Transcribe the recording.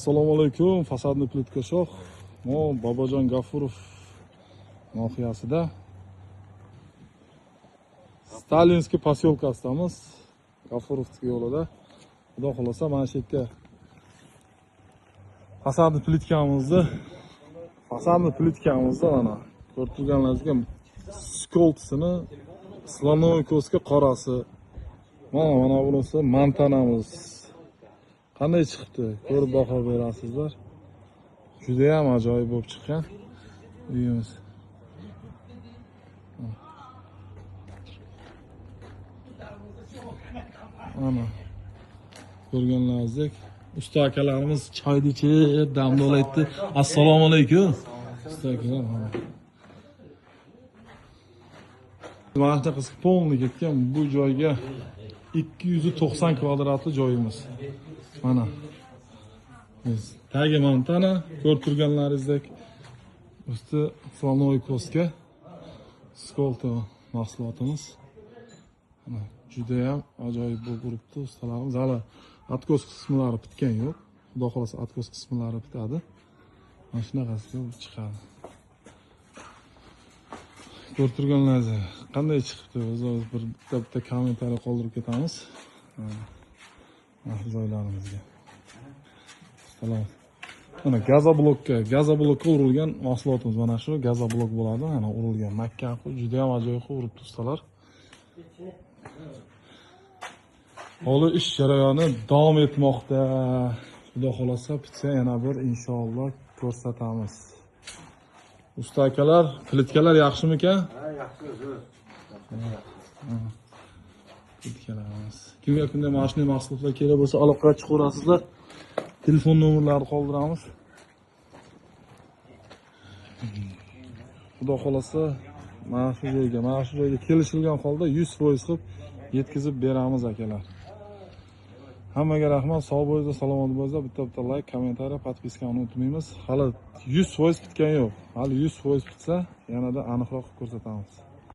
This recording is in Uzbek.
Assalomu alaykum, fasadni plitka shoh. Bobojon G'afurov voqeasida Stalinskiy posyolkasidamiz. G'afurovskiy yo'lida. Xudo xolasa mana shu yerga fasadni plitkamizni mana ko'rib turganlaringizga skoltisini slonoviy ko'ska qorasi. Mana bunisi mantanamiz. Qanday chiqdi? Ko'rib baho berasizlar. Juda ham ajoyib bo'lib chiqqan uyimiz. Ana ko'rganlaringizdek usta akalarimiz choyni ichib damni olayapti. Assalomu alaykum. Usta akalar. Mana qilib polni ketgan bu joyga 290 kvadratli joyimiz. Mana. Biz tagi montana ko'rib turganlaringizdek usti slonoviy ko'ska skolto mahsulotimiz. Mana juda ham ajoyib bo'lib turibdi ustalarimiz. Hali atkos qismlari bitgan yo'q. Xudo xolasa atkos qismlari bitadi. Mana shunaqasiga chiqadi. Ko'rib turganlaringiz qanday chiqibdi? O'zingiz bitta kommentariy qoldirib ketamiz. Mana joylarimizga. Salom. Mana gazoblokka urilgan mahsulotimiz mana shu gazoblok bo'ladi. Mana urilgan makka juda ham ajoyib uribdi ustalar. Hali ish jarayoni davom etmoqda. Xudo xolasa bitsa yana bir inshaalloh ko'rsatamiz. Usta akalar, plitkalar yaxshimikan? Ha, yaxshi o'zi. Plitkalarimiz. Kimga kunday mana shunday mahsulotlar kerak bo'lsa, aloqaga chiqaverasizlar. Telefon nomerlarini qoldiramiz. Xudo xolasa mana shu joyga kelishilgan holda 100% qilib yetkazib beramiz akalar. Hammaga rahmat, sog' bo'linglar, salomat bo'linglar. Bitta like, kommentariy, podpiskani unutmaymiz. Hali 100% bitgan yo'q. Hali 100% bitsa, yanada aniqroq ko'rsatamiz.